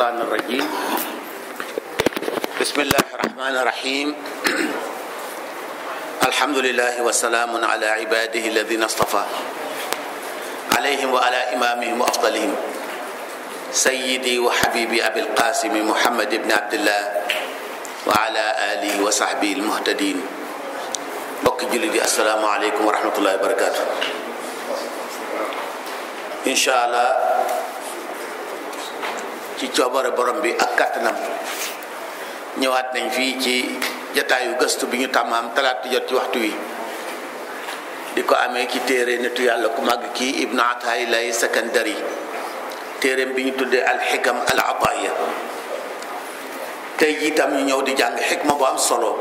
الشيطان الرجيم بسم الله الرحمن الرحيم الحمد لله وسلام على عباده الذين اصطفى عليهم وعلى إمامهم وأفضلهم سيدي وحبيبي أبي القاسم محمد بن عبد الله وعلى آله وصحبه المهتدين bokk julli di assalaamu aleykum wa rahmatullahi wa barakaatu. incha allah ci coobare borom bi ak kàttanam ñëwaat nañ fii ci jataayu gëstu bi ñu tàmmaam talaata jot ci waxtu wi di ko amee ci téere nitu yàlla ku màgg kii Ibnu Ataa'illah Sakandari téereem bi ñu tuddee alxikam al ataaya. tey jii tam ñu ñëw di jàng xikma bu am solo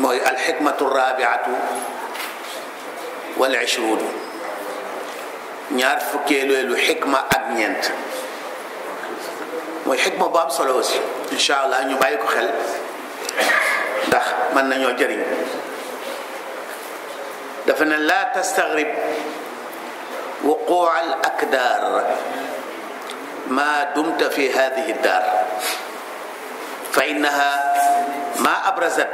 mooy alxikmatu rabiatu wal ishruun ñaar fukkeelu xikma ak ñeent mooy xikma bu am solo aussi incha allah ñu bàyyi ko xel ndax mën nañoo jëriñ. dafa ne laa tastagrib wuquu al akdaar ma dumta fi hadihi daar fa innaha ma abrazat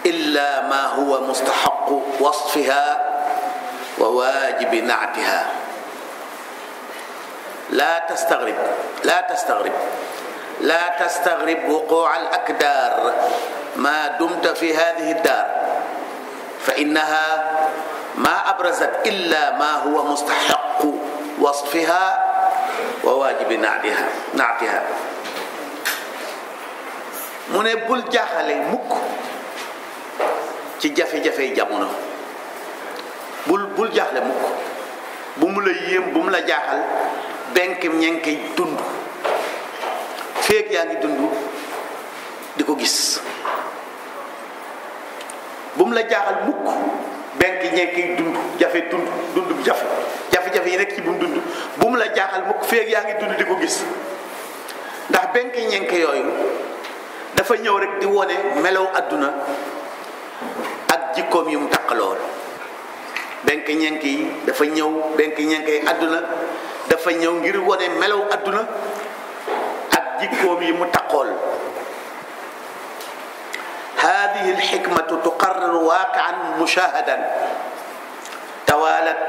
illa ma huwa mustaxaqu wasfiha wa waajibi naatiha. laa tastagrib wuquu al akdaar ma dumta fi hadihi daar fa innaha ma abrazat illa ma huwa mustaxaqu wasfiha wa waajibi naatiha. mu ne bul jaaxale mukk ci jafe-jafe jamono bul jaaxle mukk bu mu la yéem bu mu la jaaxal benk ñenke dund feeg yaa ngi dund di ko gis. bu mu la jaaxal mukk benk ñenke dund bu jafe-jafe yi nekk ci bu mu dund bu mu la jaaxal mukk feeg yaa ngi dund di ko gis ndax benk ñenke yooyu dafa ñëw rek di wone melow àdduna ak jikkoom yi mu taqalool. benk ñenk yi dafa ñëw benk ñenk yi àdduna dafa ñëw ngir wone melow àdduna ak jikkoom yi mu taqool. hadihi alxikmatu tuqarriru waaqian mushahadan tawalat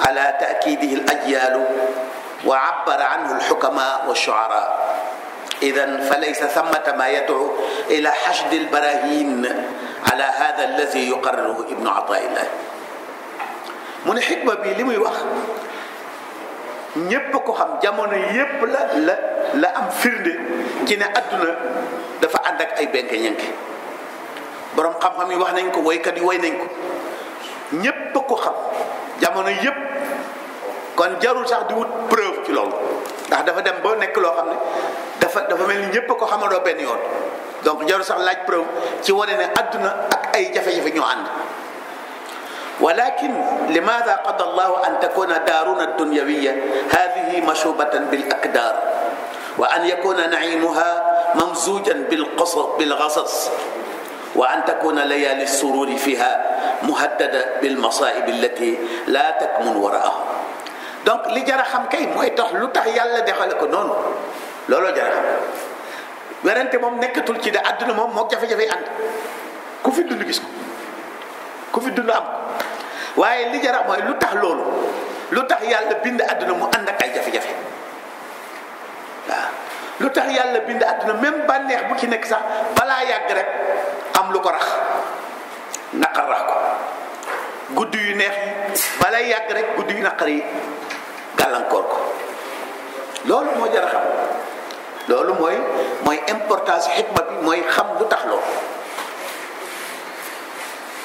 ala taakidihi alajyaalu wa abbara anhu alxukama walshuara. idan falaysa thamata ma yad'u ila xashdi albarahin ala hada alladi yuqarriruhu Ibnu Ataa'illah. mu ne xikma bi li muy wax ñépp ko xam jamono yépp la am firnde ci ne adduna dafa ànd ak ay benke ñenke. boroom xam-xam yi wax nañ ko woykat yi woy nañ ko ñépp ko xam jamono yépp kon jarul sax di wut preuve ci loolu ndax dafa dem ba nekk loo xam ne dafa mel ni ñépp ko xamandoo benn yoon donc jarul sax laaj preuve ci wane ne adduna ak ay jafe-jafe ñoo ànd. walakin limaada qada allahu an takuna daaruna dunyawiya hadihi mashubatan bil akdaar wa an yakuna naimuha mamzujan bil gasas wa an takuna layaali sururi fiha muhaddada bil masaib allati la takmun waraahu. donc li jar a xam kay mooy tax lu tax yàlla defale ko noonu looloo jar a xam. werante moom nekkatul ci de àdduna moom moo jafe-jafe ànd ku fi dund gis ko ku fi dund am ko waaye li jar a mooy lu tax loolu lu tax yàlla bind àdduna mu ànd ak ay jafe-jafe. waaw lu tax yàlla bind àdduna même bànneex bu ci nekk sax balaa yàgg rek am lu ko rax naqar rax ko. guddi yu neex yi balay yàgg rek guddi yu naqar yi gàllankoor ko. loolu moo jar a xam loolu mooy importance xikma bi mooy xam lu tax loolu.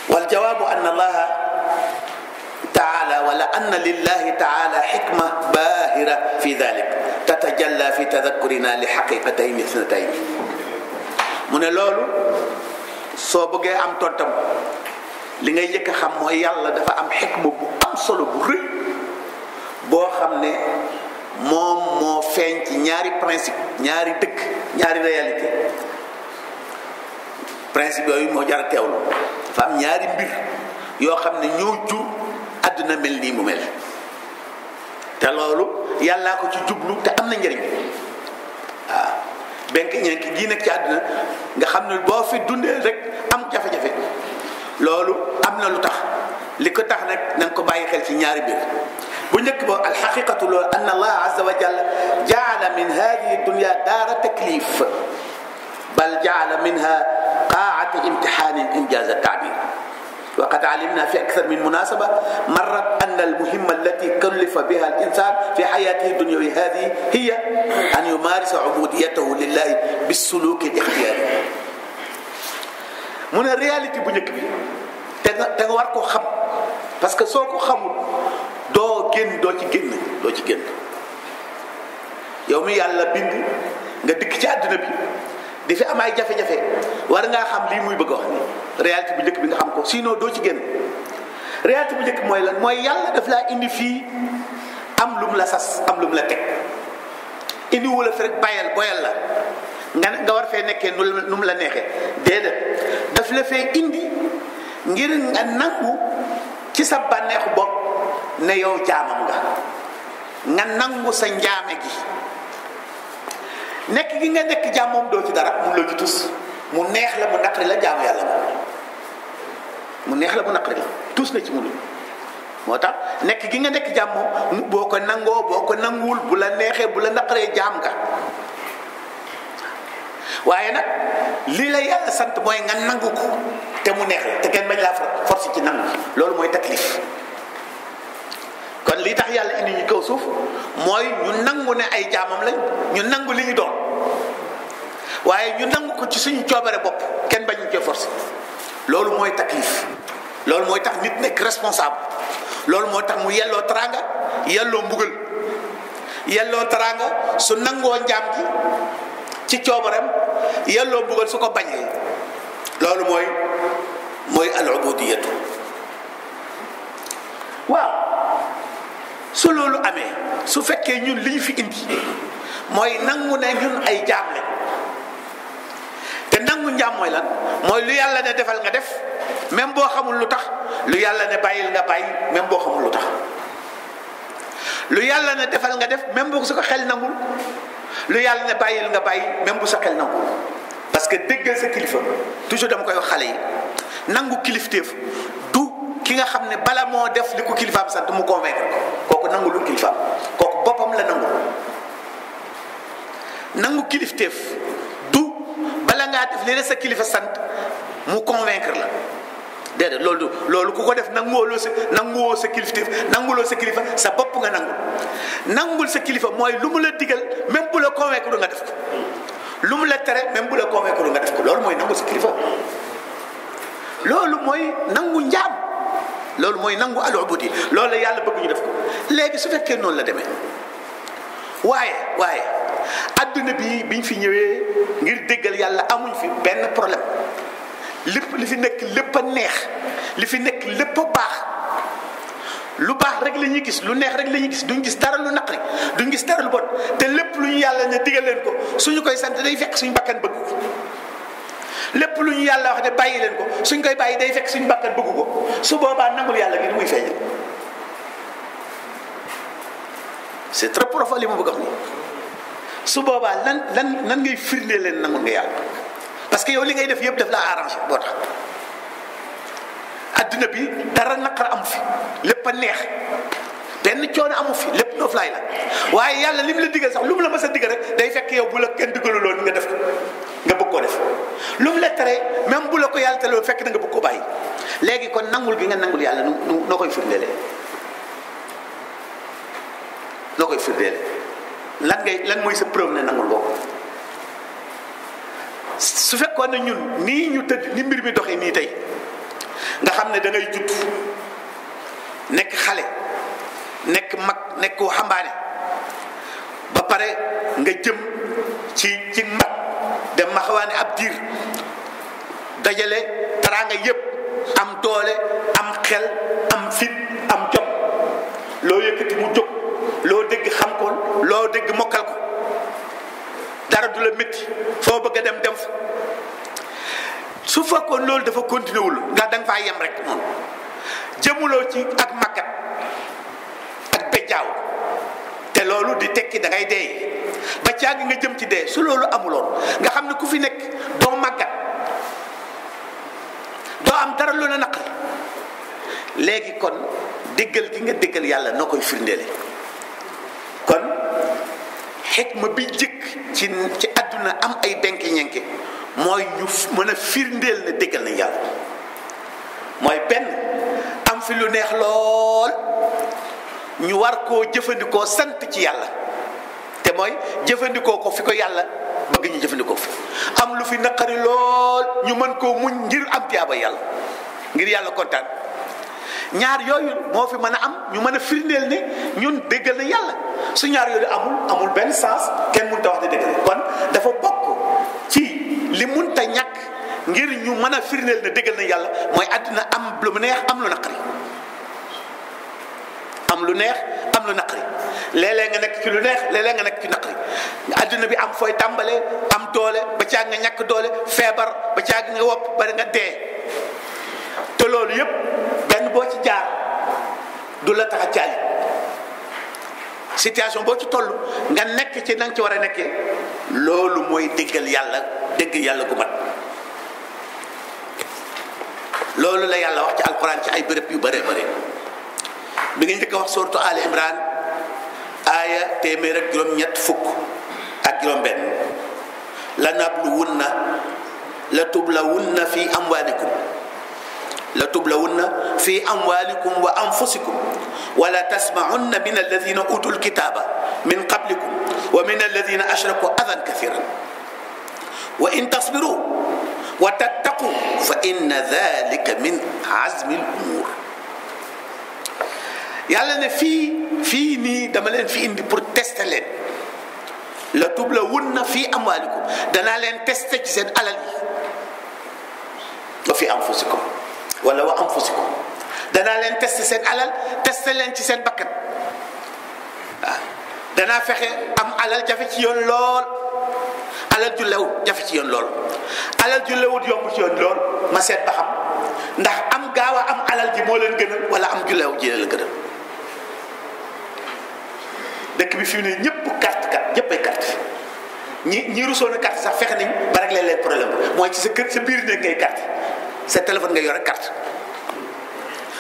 wal jawaabu anna allaha taala wala anna lillahi taala xikma baahira fi dalik tatajalla fi tadakkurina li xaqiqatayni ithnatayni. mu ne loolu soo bëggee am tontam li ngay njëkk a xam mooy yàlla dafa am xikma bu am solo bu rëy boo xam ne moom moo feeñ ci ñaari principe ñaari dëkk ñaari réalité. principe yooyu moo jar a teewlu. dafa am ñaari mbir yoo xam ne ñoo jur àdduna mel nii mu mel te loolu yàllaa ko ci jublu te am na njëriñ benk ñenk gii nag ci àdduna nga xam ne boo fi dundee rek am jafe-jafe loolu am na lu tax li ko tax nag na nga ko bàyyi xel ci ñaari mbir bu njëkk ba alxaqiqatu loolu anna allah azza wa jalla jaala min hadihi dunya daara taklif bal jaala minha qaa'ata imtixaanin injaaz at-taabir وقد علمنا في أكثر من مناسبة مرت أن المهمة التي كلف بها الإنسان في حياته الدنيوية هذه هي أن يمارس عبوديته لله بالسلوك الاختياري. من الرياليتي bu njëkk bi te nga war koo xam parce que soo ko xamul doo ci génn yow mi yàlla bind nga dikk ci àdduna bi di fi am ay jafe-jafe war ngaa xam lii muy bëgg a wax ni réalité bu njëkk bi nga xam ko sinon doo ci génn réalité bu njëkk mooy lan mooy yàlla daf laa indi fii am lu mu la sas am lu mu la teg indi wala fi rek boyal la nga war fee nekkee nu mu la neexee déedéet daf la fee indi ngir nga nangu ci sa bànneexu bopp ne yow jaamam nga nangu sa njaame gi nekk gi nga nekk jaam moom doo ci dara mun loo ci tus mu neex la mu naqari la jaamu yàlla mu neex la mu naqari la tus nga ci munul moo tax nekk gi nga nekk jaam moom boo ko nangoo boo ko nanguwul bu la neexee bu la naqaree jaam nga waaye nag lii la yàlla sant mooy nga nangu ko te mu neex la te kenn bañ laa force ci nangu loolu mooy taklif kon lii tax yàlla indi ñu kaw suuf mooy ñu nangu ne ay jaamam lañ ñu nangu li ñu doon waaye ñu nangu ko ci suñu coobare bopp kenn bañ ñu cee force loolu mooy taklif loolu mooy tax nit nekk responsable loolu moo tax mu yelloo teraanga yelloo mbugal yelloo teraanga su nangoo njaam gi ci coobareem yelloo mbugal su ko bañee loolu mooy al ubudiyatu waaw su loolu amee su fekkee ñun li ñu fi indi mooy nangu ne ñun ay jaam lañ te nangu njaam mooy lan mooy lu yàlla ne defal nga def même boo xamul lu tax lu yàlla ne bàyyil nga bàyyi même boo xamul lu tax lu yàlla ne defal nga def même bu su ko xel nangul lu yàlla ne bàyyil nga bàyyi même bu sa xel nangul parce que déggal sa kilifa toujours dama koy wax xale yi nangu kilifteef du ki nga xam ne bala moo def li ko kilifaam sant mu convaincre ko kooku nangu lu kilifaam kooku boppam la nangu kilifteef du bala ngaa def li la sa kilifa sant mu convaincre la déedéet loolu ku ko def nanguwoo sa kilifteef nanguloo sa kilifa sa bopp nga nangul sa kilifa mooy lu mu la digal même bu la convaincre nga def ko lu mu la tere même bu la convaincre nga def ko loolu mooy nangu sa kilifa loolu mooy nangu njaam loolu mooy nangu al ubudi loolu la yàlla bëgg ñu def ko léegi su fekkee noonu la demee waaye adduna bi biñ fi ñëwee ngir déggal yàlla amuñ fi benn problème li fi nekk lépp a neex li fi nekk lépp a baax lu baax rek la ñuy gis lu neex rek la ñuy gis duñ gis dara lu naqari duñ gis dara lu bon te lépp lu ñu yàlla ne digal leen ko suñu koy sant day fekk suñu bakkan bëgg ko lépp lu ñu yàlla wax ne bàyyi leen ko suñ koy bàyyi day fekk suñu bakkan bëgg ko su boobaa nangul yàlla gi ni muy feeñal c'est très profond li ma bëgg a wax ni su boobaa lan ngay firndee leen nangul nga yàlla parce que yow li ngay def yëpp daf laa arrangé boo tax adduna bi dara naqar amu fi lépp a neex benn coono amu fi lépp noof laay la waaye yàlla lim la digal sax lu mu la mës a digal rek day fekk yow bu la kenn digalu loolu nga def ko nga bëgg koo def lu mu la tere même bu la ko yàlla te loolu fekk na nga bëgg ko bàyyi léegi kon nangul gi nga nangul yàlla noo koy firndeelee lan mooy sa preuve ne nangul boobu su fekkoon ne ñun nii ñu tëdd ni mbir mi doxee nii tey nga xam ne da ngay judd nekk xale nekk mag nekk waxambaane ba pare nga jëm ci mag dem maxawaane ab diir dajale teraanga yépp am doole am xel am fit am jom loo yëkkati mu jóg loo dégg xam ko loo dégg mokkal ko dara du la métti foo bëgg a dem fa su fekkoon loolu dafa continué wul ndax da nga faa yem rek noonu jëmuloo ci ak màggat ak bejjaaw te loolu di tekki da ngay dee ba caagi nga jëm ci dee. su loolu amuloon nga xam ne ku fi nekk doo màggat doo am dara lu la naqari léegi kon déggal gi nga déggal yàlla noo koy firndeele. kon xikma bi jëkk ci àdduna am ay denke-ñenke mooy ñu mën a firndeel ne déggal na yàlla. mooy benn am fi lu neex lool ñu war koo jëfandikoo sant ci yàlla te mooy jëfandikoo ko fi ko yàlla bëgg ñu jëfandikoo fi. am lu fi naqari lool ñu mën koo muñ ngir am tiyaaba yàlla ngir yàlla kontaan. ñaar yooyu moo fi mën a am ñu mën a firndeel ne ñun déggal na yàlla. su ñaar yooyu amul benn sens kenn mënut a wax ne déggal kon dafa bokk ci li mënut a ñàkk ngir ñu mën a firndeel ne déggal na yàlla mooy àddina am lu neex am lu naqari. am lu neex am lu naqari léeg-léeg nga nekk ci lu neex léeg-léeg nga nekk ci naqari àddina bi am fooy tàmbalee am doole ba caag nga ñàkk doole feebar ba caag nga wopp ba nga dee te loolu yépp benn boo ci jaar du la tax a caali situation boo ci toll nga nekk ci na nga ci war a nekkee loolu mooy déggal yàlla dégg yàlla gu mat. loolu la yàlla wax ci alquran ci ay béréb yu bëree bëri bi nga njëkk a wax suratu Ali Imran aaya 1juróom-ñett la nabluwunna la tublawunna fi amwalikum wa anfusikum wa la tasma'unna min alladhina utul kitaba min qablikum wa min alladhina ashraku adan kathiran wa in tasbiru wa tattaqu fa inna dhalika min azmi al-umur. yàlla ne fii nii dama leen fi indi pour tester leen la tublawunna fi amwalikum danaa leen tester ci seen alal yi wa fi anfusikum wala wa anfusikum danaa leen tester seen alal tester leen ci seen bakkan waaw danaa fexe am alal jafe ci yoon lool alal ju lew jafe ci yoon lool alal ju lewut yomb ci yoon lool ma seet ba xam ndax am gaaw a am alal ji moo leen gënal wala am ju lew ji leen gënal. dëkk bi fi mu ne ñëpp carte ñëpp ay carte ñi rusoon a carte sax fexe nañ ba régler leen problème mooy ci sa kër sa biir néeg ngay carte sa téléphone ngay yore carte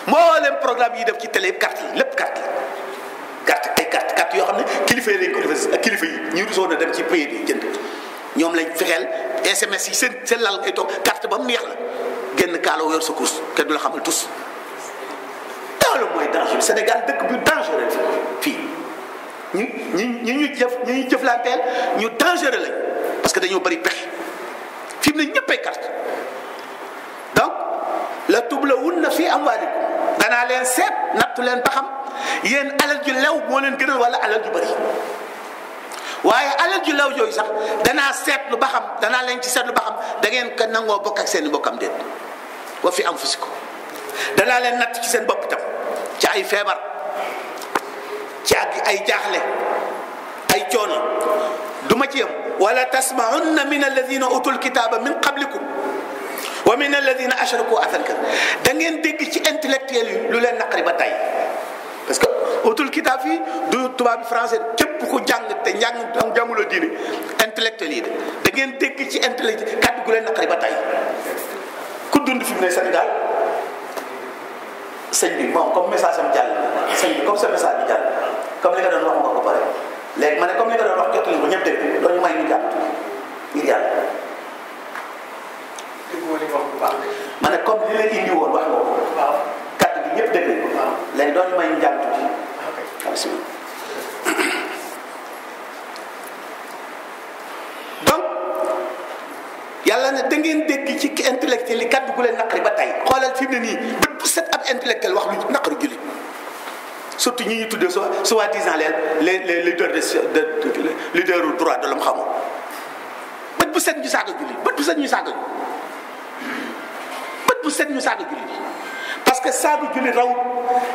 moo leen programme yi def ci télé yëpp carte yi lépp carte yoo xam ne kilifa yi lañ ko defee ak kilifa yi ñi rusoon a dem ci pays bi jënd ñoom lañ fexeel SMS yi seen lal ngay toog carte ba mu neex la génn kaaloo yor sa course kenn du la xamal tous loolu mooy danger Sénégal dëkk bu dangereux fii ñu jëflanteel ñu dangereux lañ parce que dañoo bari pexe fi mu ne ñëppay carte donc la tublawunna fi amwalikum danaa leen seet nattu leen ba xam yéen alal ju lew moo leen gënal wala alal ju bari waaye alal ju lew jooyu sax danaa seetlu ba xam danaa leen ci seetlu ba xam da ngeen ko nangoo bokk ak seen i bokkam déet wa fi anfusikum danaa leen natt ci seen bopp itam ci ay feebar ci ay jaaxle ay coono du ma ci yem wala tasma'unna min alladhina utul kitaba min qablikum wa min alladhina ashraku adan da ngeen dégg ci intellectuel yi lu leen naqari ba tey parce que utul kitab fii du tubaab bi français képp ku jàng te jànguloo diine intellectuel yi da ngeen dégg ci intellectuel kàddu gu leen naqari ba tey ku dund fi mu ne Sénégal sëñ bi moom comme message am jàll sëñ bi comme sa message bi jàll comme li nga doon wax nga ko pare léegi ma ne comme li nga doon wax jottali ko ñëpp dégg doon ñu may ñu jàpp ngir yàlla. ma ne comme li la indi woon wax nga ko. waaw kàddu gi ñëpp dégg ko. waaw léegi doon ñu may ñu jàpp tuuti. donc yàlla ne da ngeen dégg ci intellectuel yi kàddu gu leen naqari ba tey xoolal fi mu ne nii bët bu set ab intellectuel wax lu naqari jullit surtout ñi ñuy tuddee soi-disant les leaders de leader droit de l'homme xamoo bët bu set ñu saaga jullit bët bu set ñu saaga jullit parce que saaga jullit raw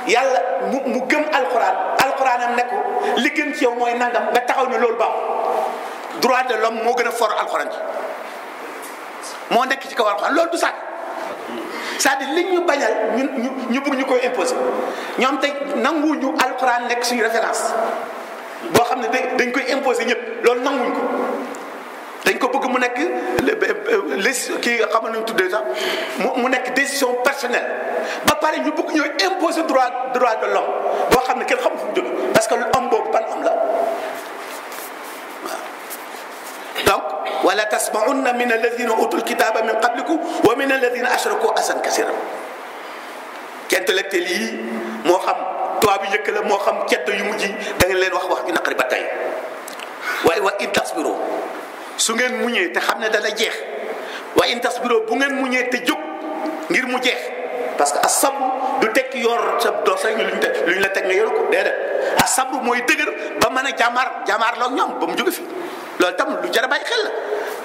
yàlla mu gëm alxuraanam ne ko li gën ci yow mooy nangam nga taxaw ne loolu baax droit de l'homme moo gën a fort alxuraan ji moo nekk ci kaw alxuraan loolu du saaga c'est-à-dire li ñu bañal ñu bëgg ñu koy imposer ñoom tey nanguwuñu alxuraan nekk suñu référence boo xam ne dañ koy imposer ñëpp loolu nanguñ ko dañ ko bëgg mu nekk kii nga xam ne ñu tuddee sax mu nekk décision personnelle ba pare ñu bëgg ñooy imposer droit de l'homme boo xam ne kenn xamul fu mu jóge parce que homme boobu ban homme la waaw donc wala tasma'unna min alladhina utul kitaba min qablikum wa min alladhina ashraku asan kasiran intellectuel yi moo xam tubaab yu njëkk la moo xam ceddo yu mujj da ngeen leen wax ju naqari ba tey waaye wa in tasbiro su ngeen muñee te xam ne dana jeex wa in tasbiro bu ngeen muñee te jóg ngir mu jeex parce que asabru du tekki yor sa doos rek luñ la teg nga yor ko déedéet asabru mooy dëgër ba mën a jàmmaar la ñoom ba mu jóge fi loolu tam lu jar a bàyyi xel la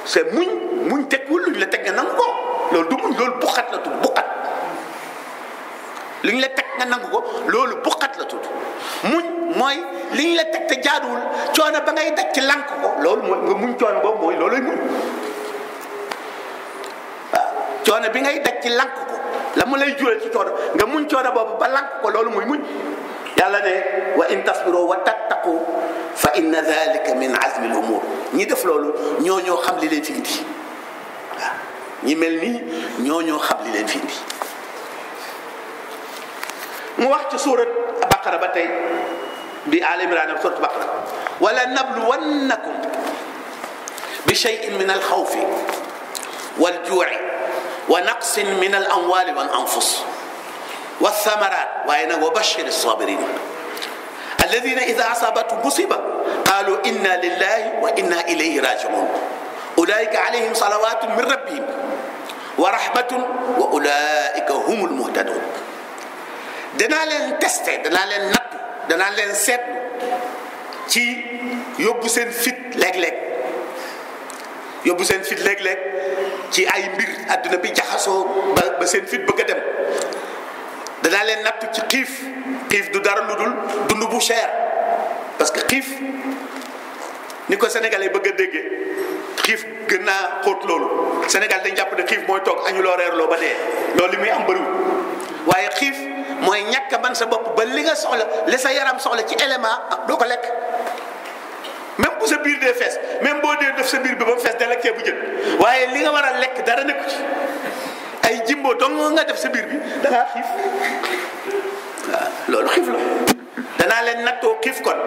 c'est muñ tekkiwul luñ la teg nga nangu ko loolu du muñ loolu buqat la tudd buqat li ñu la teg nga nangu ko loolu buqat la tudd muñ mooy li ñu la teg te jaaduwul coono ba ngay daj ci lank ko loolu mooy nga muñ coono boobu mooy looluy muñ waaw coono bi ngay daj ci lank ko la mu lay jural ci coono nga muñ coono boobu ba lank ko loolu mooy muñ yàlla ne wa in tasbiru wa tattaqu fa inna dhalika min azmi al umur ñi def loolu ñoo xam li leen fi indi waaw ñi mel nii ñoo xam li leen fi indi mu wax ci suurat baqara ba tey bi Al Imran ak suurat baqara wala nabluwannakum bi shay'in min al-khawfi wal-ju'i wa naqsin min al-amwali wal-anfus wath-thamarat waaye nag wa bashshiri as-sabirin alladhina idha asabatuhum musiba qalu inna lillahi wa inna ilayhi raji'un ulaika alayhim salawatun min rabbihim wa rahmatun wa ulaika humul muhtadun danaa leen testé danaa leen natt danaa leen seetlu ci yóbbu seen fit léeg-léeg ci ay mbir adduna bi jaxasoo ba seen fit bëgg a dem danaa leen natt ci xiif du dara lu dul dund bu cher parce que xiif ni ko sénégalais bëgg a déggee xiif gën naa xóot loolu Sénégal dañ jàpp ne xiif mooy toog añuloo reerloo ba dee loolu li muy am bëriwul waaye xiif mooy ñàkk a man sa bopp ba li nga soxla li sa yaram soxla ci élément doo ko lekk même bu sa biir dee fees même boo dee def sa biir bi ba mu fees da lekkee bu jën waaye li nga war a lekk dara nekku ci ay jimbo dong nga def sa biir bi da ngaa xiif waaw loolu xiif la danaa leen nattoo xiif kon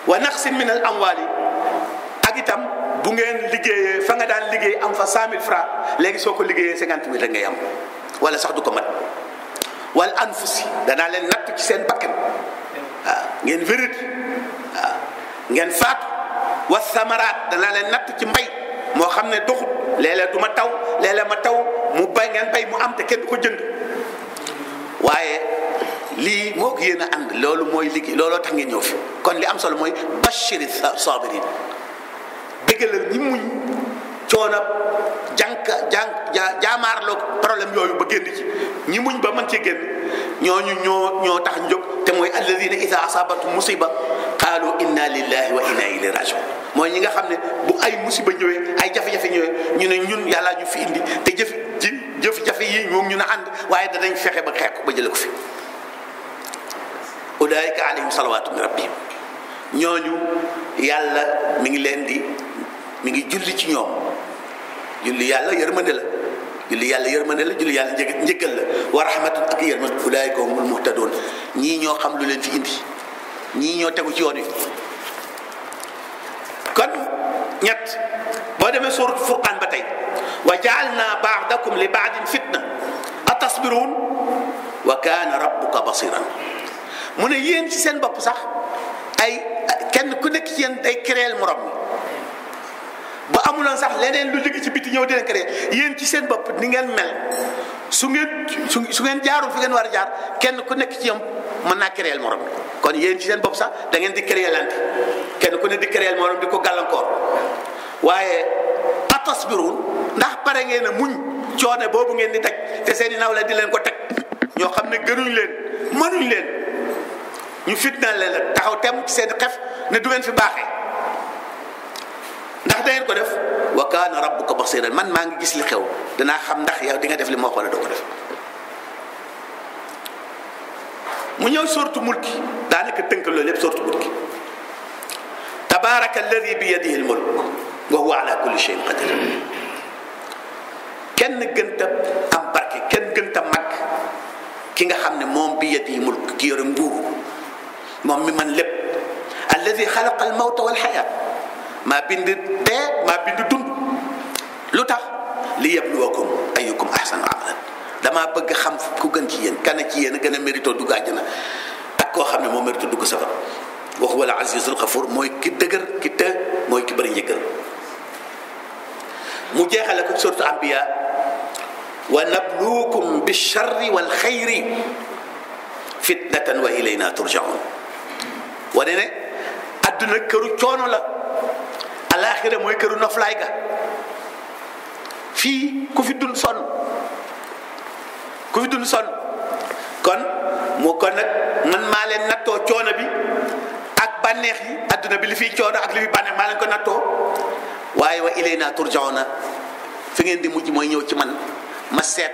wa naqsin min al amwali ak itam bu ngeen liggéeyee fa nga daan liggéey am fa 100 000 francs léegi soo ko liggéeyee 50 000 rek ngay am wala sax du ko mat wal anfusi danaa leen natt ci seen bakkan waaw ngeen wérit waaw ngeen faatu wa samaraat danaa leen natt ci mbay moo xam ne doxut léeg-léeg du ma taw léeg-léeg ma taw mu bay ngeen bay mu am te kenn du ko jënd waaye lii moo ko yéen a ànd loolu mooy liggéey looloo tax ngeen ñëw fi kon li am solo mooy bashiri sabirin bégalal ñi muñ coono jaamaarloo problème yooyu ba génn ci ñi muñ ba mën cee génn ñooñu ñoo tax jóg te mooy alladina ida asabatu musiba qaalu inna lillahi wa inna ilayhi rajiun mooy ñi nga xam ne bu ay musiba ñëwee ay jafe-jafe ñëwee ñu ne ñun yàllaa ñu fi indi te jëf-jafe yi ñoom ñu na ànd waaye danañ fexe ba xeex ko ba jële ko fi ulaika alayhim salawatu min rabbihim ñooñu yàlla mi ngi julli ci ñoom julli yàlla yërmande la julli yàlla njëggal la wa rahmatun ak yërmande ulaika humul muhtadun ñii ñoo xam lu leen fi indi ñii ñoo tegu ci yoon wi kon ñett boo demee suurat Furqaan ba tey wa ja'alna ba'dakum li ba'din fitna atasbirun wa kaana rabbuka basiran mu ne yéen ci seen bopp sax ay kenn ku nekk ci yéen day créer morom mi ba amuloon sax leneen lu jóge ci biti ñëw dina créer yéen ci seen bopp ni ngeen mel su ngeen jaarul fi ngeen war a jaar kenn ku nekk ci yéen mën naa créer morom mi kon yéen ci seen bopp sax da ngeen di créer lante kenn ku ne di créer morom di ko gàllankoor waaye atasbirun ndax pare ngeen a muñ coono boobu ngeen di daj te seen i nawle di leen ko teg ñoo xam ne gënuñ leen mënuñ leen ñu fitnaal leen la taxaw tem ci seen xef ne du ngeen fi baaxee ndax da ngeen ko def wa kaana rabbuka basiran man maa ngi gis li xew danaa xam ndax yow di nga def li ma wax wala doo ko def mu ñëw sortu mulki daanaka tënk loolu yépp sortu mulki tabaraka alladi bi yadihi almulk wa huwa ala kulli shay'in qadir. kenn gënta am barke, kenn gënta mag ki nga xam ne moom bi yadihi mulk, ki yore nguur, moom mi man lépp. alladi xalaqa almawta walxayaat, maa bind dee, maa bind dund. lu tax? li yabluwakum ayyukum ahsanu amalan. damaa bëgg xam ku gën ci yéen, kan ci yéen a gën a mérito dugg àjjana ak koo xam ne moo mérito dugg safara. wa huwa al azizul xafuur, mooy ki dëgër, ki të, mooy ki bëri njëggal. mu jeexale ko suratu Anbiya, wa nabluukum bi charri wal xayri fitnatan wa ilayna turjaun. wane ne adduna këru coono la, alaxira mooy këru noflaay ga. fii ku fi dund sonn, ku fi dund sonn. kon nag man maa leen nattoo coono bi ak bànneex yi, adduna bi li fiy coono ak li fi bànneex maa leen ko nattoo. waaye wa ilayna turjauna, fi ngeen di mujj mooy ñëw ci man, ma seet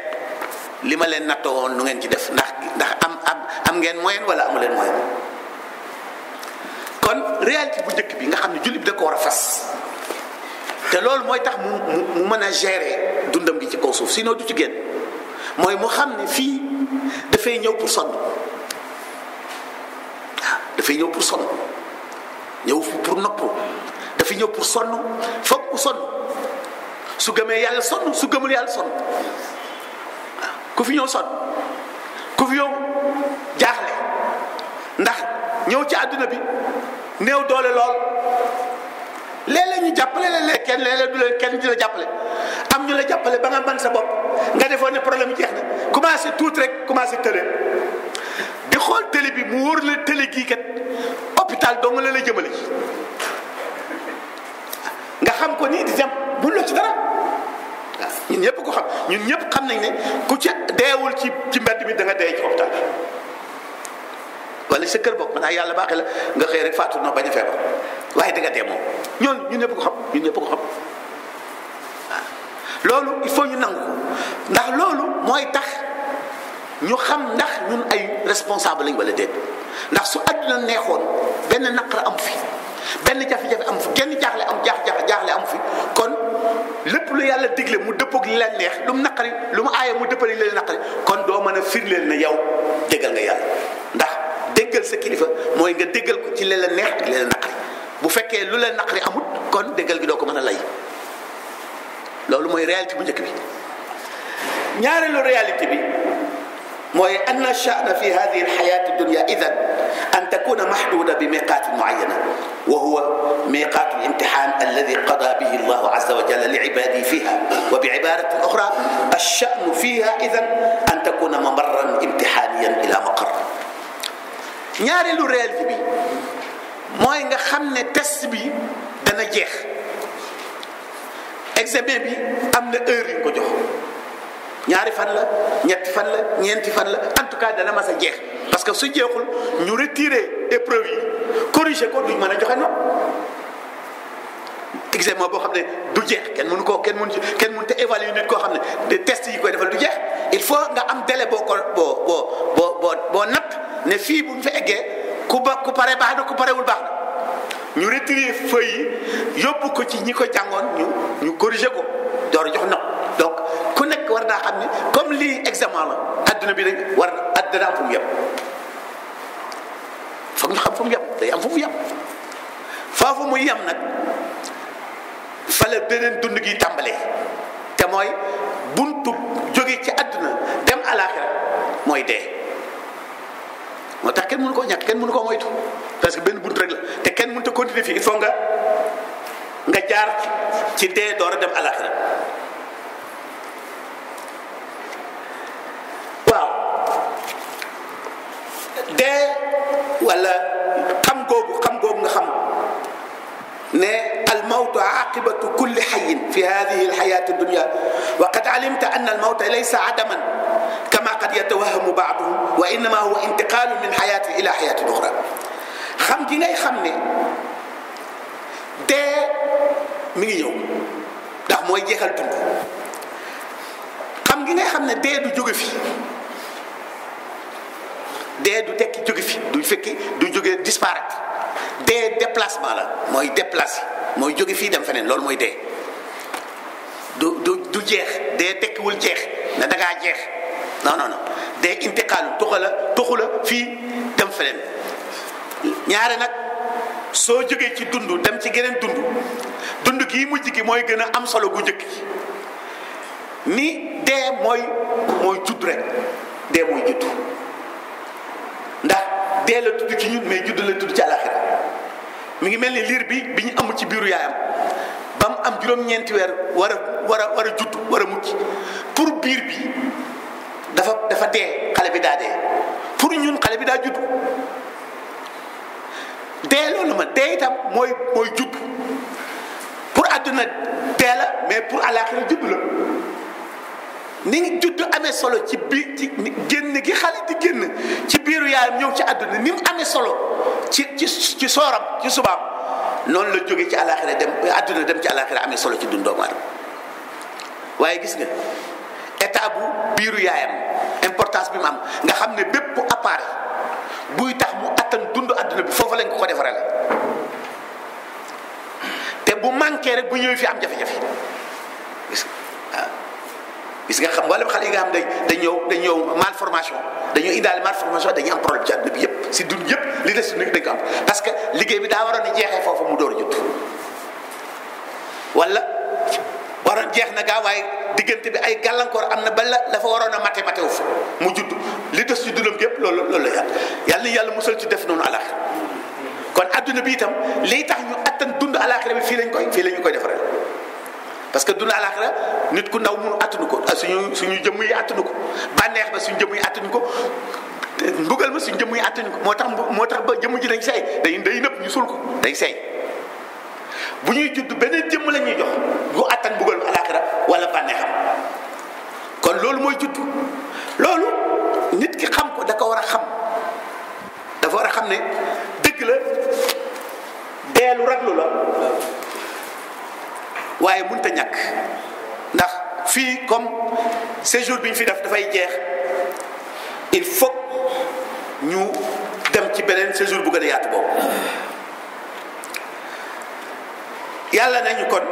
li ma leen nattoo woon nu ngeen ci def, ndax am ngeen moyen wala amu leen moyen. kon réalité bu njëkk bi nga xam ne jullit bi da ko war a fas, te loolu mooy tax mu mën a gérer dundam gi ci kaw suuf, sinon du ci génn. mooy mu xam ne fii dafay ñëw pour sonn, waaw dafay ñëw pour sonn, ñëw pour noppu, dafay ñëw pour sonn, foog mu sonn. su gëmee yàlla sonn, su gëmul yàlla sonn. waaw ku fi ñëw sonn, ku fi ñëw jaaxle, ndax ñëw ci àdduna bi néew doole lool. léeg-léeg ñu jàppale, léeg-léeg du leen kenn di la jàppale. am ñu la jàppale ba nga mën sa bopp, nga defoon ne problème jeex na, commencé tuuti rek commencé tële. di xool télé bi mu wóor la télé gii kat hôpital dong la jëmale ci. nga xam ko nii di dem bu la ci dara. waaw ñun ñëpp ko xam, ñun ñëpp xam nañ ne ku ci deewul ci mbedd mi da nga dee ci hôpital bi. wala sa kër bopp maanaam yàlla baaxee la nga xëy rek faatu noo bañ a feebar, waaye da nga dee moom. ñun ñëpp ko xam, ñun ñëpp ko xam. waaw loolu il faut ñu nangu ko, ndax loolu mooy tax ñu xam ndax ñun ay responsable lañ wala déet. ndax su àdduna neexoon benn naqar am fi, benn jafe-jafe am fi, genn jaaxle am fi, kon lépp lu yàlla digle mu dëppoog li leen neex, lu mu naqari, lu mu aaye mu dëppale li leen naqari, kon doo mën a firndeel ne yow déggal nga yàlla. ndax déggal sa kilifa mooy nga déggal ko ci li leen neex ak li leen naqari. bu fekkee lu leen naqari amut, kon déggal gi doo ko mën a lay. loolu mooy réalité bu njëkk bi. ñaareelu réalité bi mooy anna sha'na fi hadhihi al-hayati ad-dunya idhan an takuna mahduda bi miqatin mu'ayyana wa huwa miqat al-imtihan alladhi qada bihi Allah azza wa jalla li'ibadihi fiha. wa bi'ibaratin ukhra ash-sha'nu fiha idhan an takuna mamarran imtihaniyan ila maqar. ñaareelu réalité bi mooy nga xam ne test bi dana jeex, examen bi am na heure yu ko jox, ñaari fan la, ñetti fan la, ñeenti fan la, en tout cas dana mas a jeex. parce que su jeexul ñu retirer épreuve yi, corriger ko, duñ mën a joxe noonu. examen boo xam ne du jeex, kenn mënu te évaluer nit koo xam ne de test yi koy defal du jeex. il faut nga am délai boo natt ne fii bu ñu fa eggee ku pare baax na, ku parewul baax na. ñu retirer feuille yi yóbbu ko ci ñi ko jàngoon, ñu corriger ko door a jox note. donc ku nekk war naa xam ne comme lii examen la, adduna bi rek war na adduna am fu mu yem. foog ñu xam fu mu yem, day am fu mu yem. foofu muy yem nag fa la beneen dund gi tàmbalee, te mooy buntu jóge ci adduna dem alaxira mooy dee. moo tax kenn mënu koo ñàkk, kenn mënu koo moytu, parce que benn buntu rek la, te kenn mënut a continuer fii. il faut nga jaar ci dee door a dem alaxira. waaw dee wala xam googu nga xam ne almawtu aqibatu kulli xayin fi hadihi alxayati addunya wa qad alimta anna almawta laysa adaman kama qad yatawahamu baaduhum wa innama huwa intiqalu min xayatin ila xayatin uxra. xam gi ngay xam ne dee mi ngi ñëw ndax mooy jeexal dund. xam gi ngay xam ne dee du jóge fi, dee du tekki jóge fi, du fekki du jóge disparaître. dee déplacement la mooy déplacé mooy jóge fii dem feneen loolu mooy dee du jeex dee tekkiwul jeex ne da ngaa jeex non dee intiqaalu tuxu la fii dem feneen ñaare nag soo jógee ci dund dem ci geneen dund gii mujj gi mooy gën a am solo gu njëkk ni dee mooy judd rek dee mooy judd ndax dee la tudd ci ñun mais judd la tudd ci àlaxira mi ngi mel ni liir bi ñu amul ci biiru yaayam ba mu am juróom-ñeenti weer war a judd war a mucc pour biir bi dafa dee xale bi daa dee pour ñun xale bi daa judd dee loolu ma dee itam mooy judd pour àdduna dee la mais pour àlaxira judd la ni judd amee solo ci biir ci génn gi xale di génn ci biiru yaayam ñëw ci àdduna ni mu amee solo ci sooram ci subaam noonu la jóge ci àlaxira dem àdduna dem ci àlaxira amee solo ci dund doomu aadama waaye gis nga état bu biiru yaayam importance bi mu am nga xam ne bépp appareil buy tax mu attan dund àdduna bi foofu lañ ko defarale te bu manqué rek bu ñëwee fi am jafe-jafe gis nga xam wala xale yi nga xam dañ ñëw malformation dañoo indaale malformation dañuy am problème ci àdduna bi yëpp si dund yëpp li des si dañ ko am parce que liggéey bi daa waroon a jeexee foofu mu door a jot wala waroon jeex na gaa waaye diggante bi ay gàllankoor am na ba la fa waroon a mate wu fa mu judd li des ci dundam yëpp loolu la yàlla musal ci def noonu alaxira kon àdduna bi itam liy tax ñu attan dund alaxira bi fii la ñu koy defaree. parce que dund alaxira nit ku ndaw mënu attanu ko suñu jëmm yi attanu ko bànneex ba suñu jëmm yi attanuñ ko mbugal ma suñu jëmm yi attanuñ ko moo tax ba jëmm ji dañ seey day nëpp ñu suul ko day seey bu ñuy judd beneen jëmm la ñuy jox bu attan mbugal alaxira wala bànneexam kon loolu mooy judd loolu nit ki xam ko da ko war a xam dafa war a xam ne dëgg la deelu raglu la waaye mënut a ñàkk ndax fii comme séjour bi ñu fi def dafay jeex il faut ñu dem ci beneen séjour bu gën a yaatu boobu yàlla nañu kon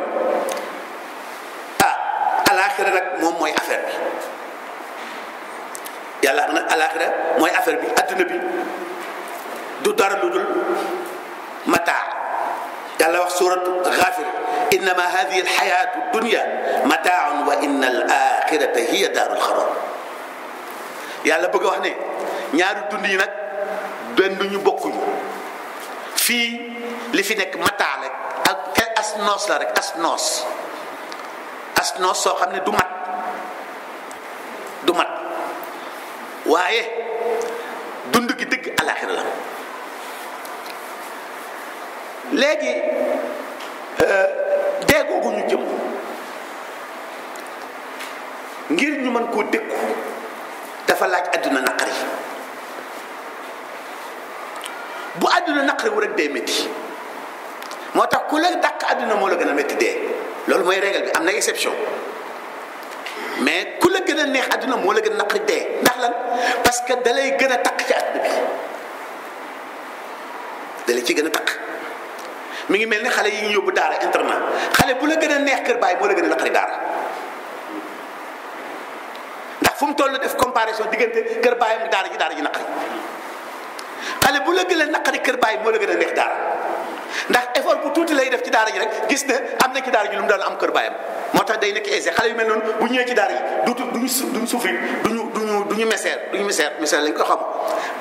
alaxira nag moom mooy affaire bi yàlla nag alaxira mooy affaire bi adduna bi du dara lu dul mataa yàlla wax suuratu Gaafir innama hadihi alxayatu dunya mataaun wa inna al axirata hiya daarul xaraar yàlla bëgg a wax ne ñaari dund yi nag benn ñu bokkuñu fii li fi nekk mataa rek ak as noos la rek as noos soo xam ne du mat waaye dund gi dëgg alaxira la léegi dee googu ñu jëm ngir ñu mën koo dékku dafa laaj àdduna naqari bu àdduna naqari wu rek dee métti moo tax ku la dàq àdduna moo la gën a métti dee loolu mooy règle bi am na exception mais ku la gën a neex àdduna moo la gën a naqari dee ndax lan parce que da lay gën a taq ci àdduna bi da lay ci gën a taq mi ngi mel ni xale yi ñu yóbbu daara internat xale bu la gën a neex kër baay moo la gën a naqari daara ndax fu mu toll def comparaison diggante kër baayam daara ji naqari xale bu la gën a naqari kër baay moo la gën a neex daara ndax effort bu tuuti lay def ci daara ji rek gis ne am na ci daara ji lu mu daan am kër baayam moo tax day nekk aisé xale yu mel noonu bu ñëwee ci daara yi duñu souffrir duñu misère lañ ko xam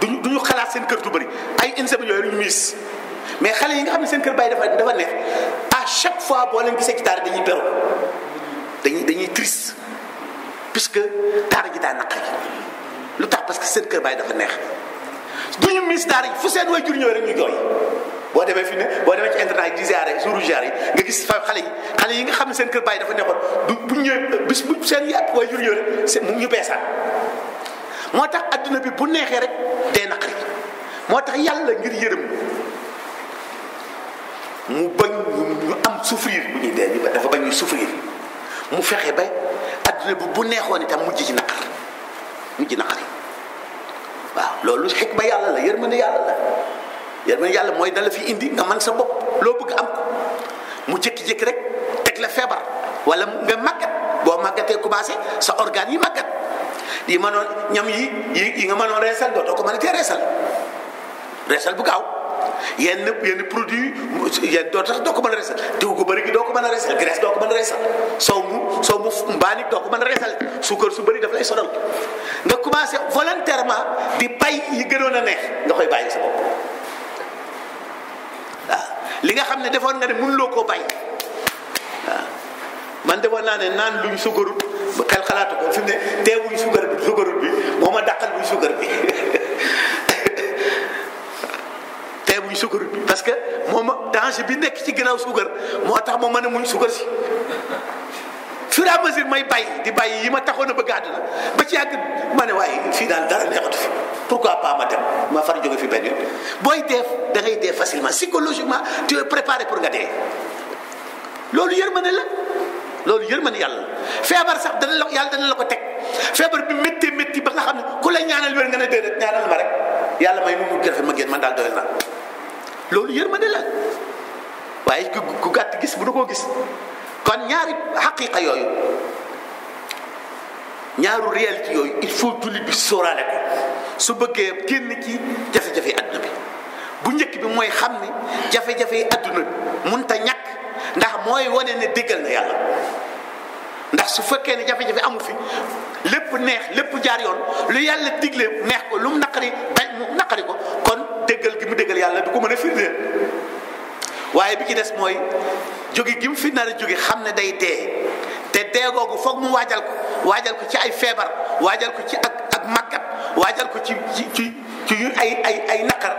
duñu xalaat seen kër du bëri ay une semaine yooyu ñu miis mais xale yi nga xam ne seen kër baay dafa neex à chaque fois boo leen gisee ci daara dañuy beru dañuy triste puisque daara ji daa naqari lu tax parce que seen kër baay dafa neex duñu miis daara ji fu seen way jur ñëwee rek ñu jooy boo demee fi ne boo demee ci internat yi di ziare jour ziare yi nga gis fa xale yi nga xam ne seen kër baay dafa neexoon bu ñëwee bis bu seen yaat way jur ñëwee rek mu ñu beesaan moo tax adduna bi bu neexee rek dee naqari moo tax yàlla ngir yërëm mu bañ ñu am souffrir bu ñuy dee dafa bañ ñu souffrir mu fexe ba adduna bi bu neexoon itam mujj ci naqari waaw loolu xikma yàlla la yërmande yàlla la yërmande yàlla mooy dala fi indi nga man sa bopp loo bëgg am ko mu jékki-jékki rek teg la feebar wala nga màggat boo màggatee commencé sa organe yi màggat yi mënoon ñam yi nga mënoon reesal dootoo ko mën a tee reesal bu gaaw yenn produit yenn doo ko mën a reesal diw gu bëri gi doo ko mën a reesal graisse doo ko mën a reesal soow mu mbaanik doo ko mën a reesal suukar su bëri daf lay sonal nga commencé volontairement di bay yi gënoon a neex nga koy bàyyi sa bopp waaw li nga xam ne defoon nga ne mënuloo koo bàyyi waaw man defoon naa ne naan luñ sukarut xel xalaatu ko fi mu ne teewuñ sukarut bi moo ma dàqal buñ sukar bi teewuñ sukarut bi parce que moom danger bi nekk ci gannaaw sukar moo tax ma mën a muñ sukar si fur et à mesure may bàyyi di bàyyi yi ma taxoon a bëgg àdduna ba ci yàgg ma ne waaye fii daal dara neexatu fi pourquoi pas ma dem ma far jóge fi benn yoon booy dee da ngay dee facilement psychologiquement tu es préparé pour nga dee loolu yërmande la loolu yërmande yàlla feebar sax yàlla dana la ko teg feebar bi métti ba nga xam ne ku la ñaanal wér nga ne déedéet ñaanal ma rek yàlla may mu gërëfe ma génn man daal doyal na loolu yërmande la waaye ku gàtt gis bu du koo gis kon ñaari xaqiqa yooyu ñaaru réalité yooyu il faut jullit bi sóoraale ko su bëggee génn ci jafe-jafe àdduna bi bu njëkk bi mooy xam ni jafe-jafe yi àdduna munta ñàkk ndax mooy wane ne déggal na yàlla ndax su fekkee ne jafe-jafe amu fi lépp neex lépp jaar yoon lu yàlla digle neex ko lu mu naqari bañ mu naqari ko kon déggal gi mu déggal yàlla du ko mën a firndeel waaye bi ci des mooy jóge gi mu fi nar a jóge xam ne day dee te dee googu foog mu waajal ko ci ay feebar waajal ko ci ak màggat waajal ko ci ay naqar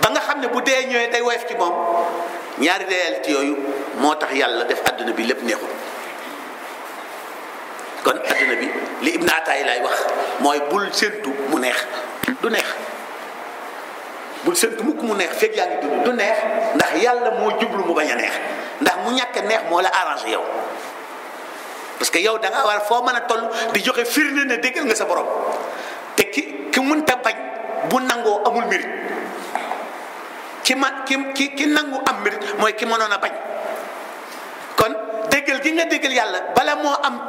ba nga xam ne bu dee ñëwee day woyof ci moom ñaari réalité yooyu moo tax yàlla def adduna bi lépp neexul kon adduna bi li Ibn Ataay lay wax mooy bul séntu mu neex du neex bul séntu mukk mu neex fekk yaa ngi dund du neex ndax yàlla moo jublu mu bañ a neex ndax mu ñàkk a neex moo la arrangé yow parce que yow da nga war foo mën a toll di joxe firnde ne déggal nga sa borom te ki mënta bañ bu nangoo amul mérite ki nangu am mérite mooy ki mënoon a bañ kon déggal gi nga déggal yàlla bala moo am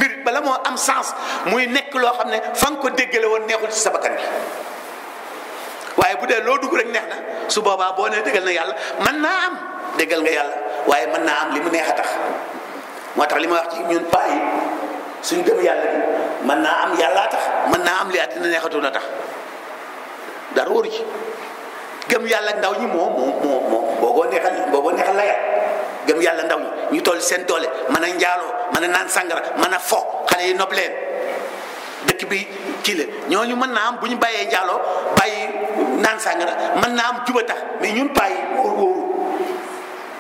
mérite bala moo am sens muy nekk loo xam ne fa nga ko déggale woon neexul ci sa bakkan bi waaye bu dee loo dugg rek neex na su boobaa boo nee déggal na yàlla mën naa am déggal nga yàlla waaye mën naa am li mu neex a tax moo tax li ma wax ci ñun paa yi suñ gëm yàlla bi mën naa am yàllaa tax mën naa am li àddina neexatu na tax dara wóoru ci gëm yàlla ndaw ñi moo booboo neexal la yàlla gëm yàlla ndaw ñi ñu toll seen doole mën a njaaloo mën a naan sangara mën a fo xale yi nopp leen dëkk bi kii la ñooñu mën naa am bu ñu bàyyee njaaloo bàyyi naan sangara mën naa am juba tax mais ñun paa yi wóorul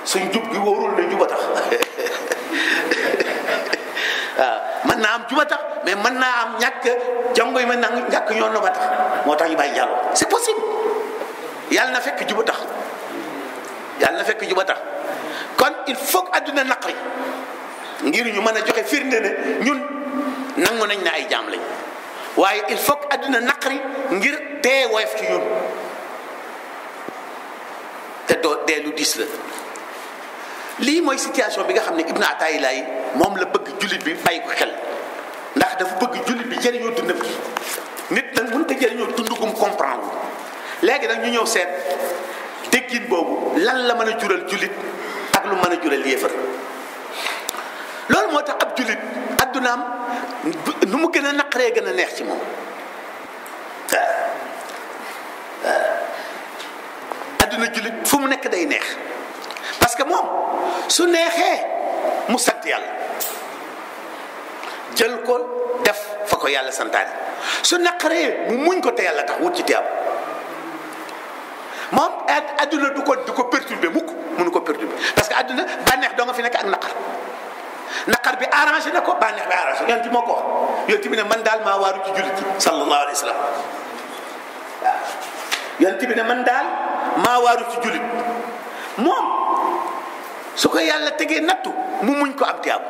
suñ jub gi wóorul ne juba tax waaw mën naa am juba tax mais mën naa am ñàkk jongo yi mën naa ñàkk ñoo no ba tax moo tax ñu bàyyi njaaloo c'est possible yàlla na fekk juba tax yàlla na fekk juba tax kon il faut que àdduna naqari ngir ñu mën a joxe firnde ne ñun nangu nañ na ay jaam lañ waaye il faut que àdduna naqari ngir dee woyof ci ñun te doo dee lu diis la lii mooy situation bi nga xam ne Ibn Ataa'illah moom la bëgg jullit bi bàyyi ko xel ndax dafa bëgg jullit bi jëriñoo dundam gi nit nag mënut a jëriñoo dundugum comprendre léegi nag ñu ñëw seet déggin boobu lan la mën a jural jullit ak lu mën a jural yéefar loolu moo tax ab jullit addunaam nu mu gën a naqaree gën a neex ci moom adduna jullit fu mu nekk day neex parce que moom su neexee mu sant yàlla jël ko def fa ko yàlla santaane su naqaree mu muñ ko te yàlla tax wut ci tiyaab moom adduna du ko perturber mukk mënu ko perturber parce que adduna bànneex doo nga fi nekk ak naqar bi arrangé na ko bànneex bi arrangé yonent bi moo ko wax yonent bi ne man daal maa waaru ci jullit sallallahu alayhi wa sallam waaw yonent bi ne man daal maa waaru ci jullit moom su ko yàlla tegee nattu mu muñ ko am tiyaab